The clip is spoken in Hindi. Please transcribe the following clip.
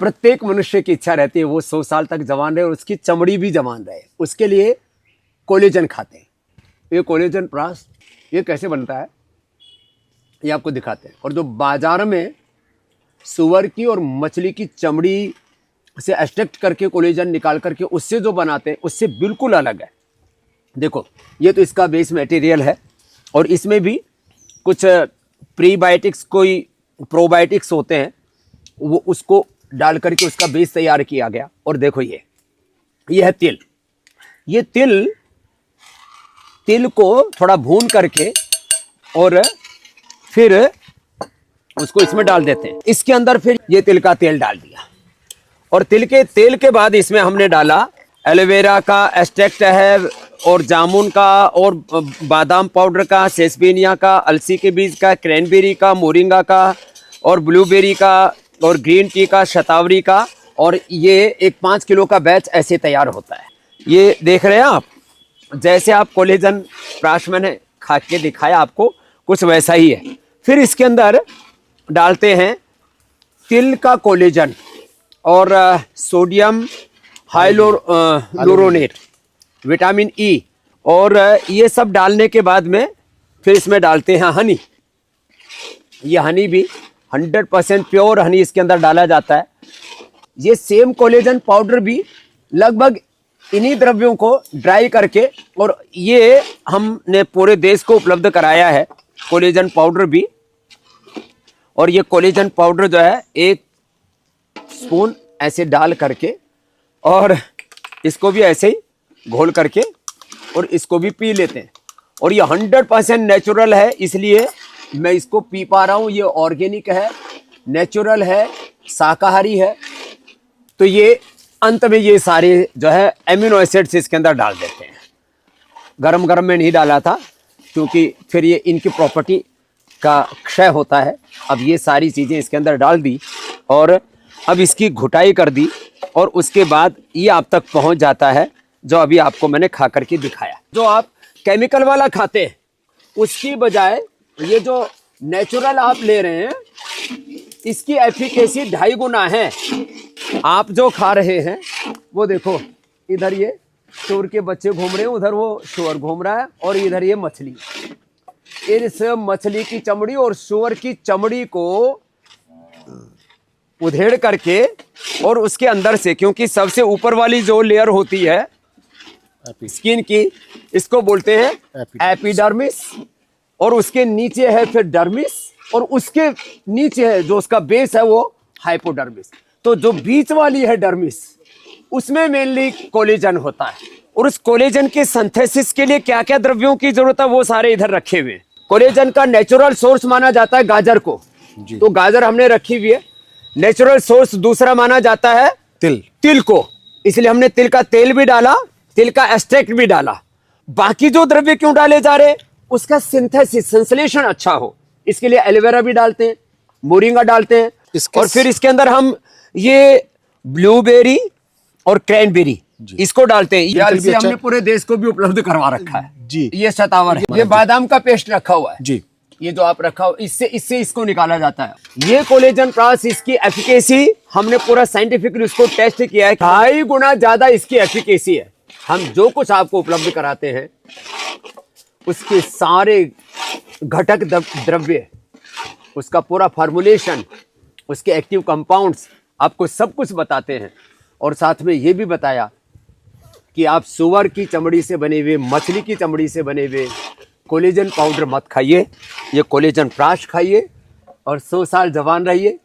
प्रत्येक मनुष्य की इच्छा रहती है वो 100 साल तक जवान रहे और उसकी चमड़ी भी जवान रहे। उसके लिए कोलेजन खाते हैं। ये कोलेजन प्राश ये कैसे बनता है ये आपको दिखाते हैं। और जो बाजार में सुअर की और मछली की चमड़ी से एक्सट्रैक्ट करके कोलेजन निकाल करके उससे जो बनाते हैं उससे बिल्कुल अलग है। देखो ये तो इसका बेस मटेरियल है और इसमें भी कुछ प्रीबायोटिक्स कोई प्रोबायोटिक्स होते हैं वो उसको डाल करके उसका बेस तैयार किया गया। और देखो ये है तिल। ये तिल को थोड़ा भून करके और फिर उसको इसमें डाल देते हैं। इसके अंदर फिर ये तिल का तेल डाल दिया और तिल के तेल के बाद इसमें हमने डाला एलोवेरा का एक्सट्रैक्ट है और जामुन का और बादाम पाउडर का, सेसपेनिया का, अलसी के बीज का, क्रैनबेरी का, मोरिंगा का और ब्लूबेरी का और ग्रीन टी का, शतावरी का। और ये एक 5 किलो का बैच ऐसे तैयार होता है। ये देख रहे हैं आप, जैसे आप कोलेजन प्राश मैंने खा के दिखाया आपको कुछ वैसा ही है। फिर इसके अंदर डालते हैं तिल का कोलेजन और सोडियम हाइलोरोनेट, विटामिन ई और ये सब डालने के बाद में फिर इसमें डालते हैं हनी। ये हनी भी 100% प्योर हनी इसके अंदर डाला जाता है। ये सेम कोलेजन पाउडर भी लगभग इन्हीं द्रव्यों को ड्राई करके और ये हमने पूरे देश को उपलब्ध कराया है कोलेजन पाउडर भी। और ये कोलेजन पाउडर जो है 1 स्पून ऐसे डाल करके और इसको भी ऐसे ही घोल करके और इसको भी पी लेते हैं। और ये 100% नेचुरल है इसलिए मैं इसको पी पा रहा हूँ। ये ऑर्गेनिक है, नेचुरल है, शाकाहारी है। तो ये अंत में ये सारे जो है एमिनो एसिड्स इसके अंदर डाल देते हैं। गरम गरम में नहीं डाला था क्योंकि फिर ये इनकी प्रॉपर्टी का क्षय होता है। अब ये सारी चीज़ें इसके अंदर डाल दी और अब इसकी घुटाई कर दी और उसके बाद ये आप तक पहुंच जाता है जो अभी आपको मैंने खा करके दिखाया। जो आप केमिकल वाला खाते हैं उसकी बजाय ये जो नेचुरल आप ले रहे हैं इसकी एफिकेसी 2.5 गुना है। आप जो खा रहे हैं वो देखो, इधर ये शुअर के बच्चे घूम रहे हैं, उधर वो शुअर घूम रहा है और इधर ये मछली। इस मछली की चमड़ी और शुअर की चमड़ी को उधेड़ करके और उसके अंदर से, क्योंकि सबसे ऊपर वाली जो लेयर होती है स्किन की, इसको बोलते हैं एपिडर्मिस और उसके नीचे है फिर डर्मिस और उसके नीचे है जो उसका बेस है वो हाइपोडर्मिस। तो जो बीच वाली है डर्मिस उसमें मेनली कोलेजन होता है और उस कोलेजन के सिंथेसिस के लिए क्या क्या द्रव्यों की जरूरत है वो सारे इधर रखे हुए हैं। कोलेजन का नेचुरल सोर्स माना जाता है गाजर को, तो गाजर हमने रखी हुई है। नेचुरल सोर्स दूसरा माना जाता है तिल को, इसलिए हमने तिल का तेल भी डाला, तिल का एक्सट्रैक्ट भी डाला। बाकी जो द्रव्य क्यों डाले जा रहे, उसका सिंथेसिस संश्लेषण अच्छा हो, इसके लिए एलोवेरा भी डालते हैं, मोरिंगा डालते हैं और फिर इसके अंदर हम ये ब्लूबेरी और क्रैनबेरी इसको डालते हैं। ये अलसी हमने पूरे देश को भी उपलब्ध करवा रखा है जी। ये शतावर है, ये बादाम का पेस्ट रखा हुआ है जी। ये जो आप रखा हो इससे इसको निकाला जाता है। ये कोलेजन प्राश, इसकी एफिकेसी हमने पूरा साइंटिफिकली उसको टेस्ट किया है, 2.5 गुना ज्यादा इसकी एफिकेसी है। हम जो कुछ आपको उपलब्ध कराते हैं उसके सारे घटक द्रव्य, उसका पूरा फार्मूलेशन, उसके एक्टिव कंपाउंड्स आपको सब कुछ बताते हैं। और साथ में ये भी बताया कि आप सुअर की चमड़ी से बने हुए, मछली की चमड़ी से बने हुए कोलेजन पाउडर मत खाइए, ये कोलेजन प्राश खाइए और 100 साल जवान रहिए।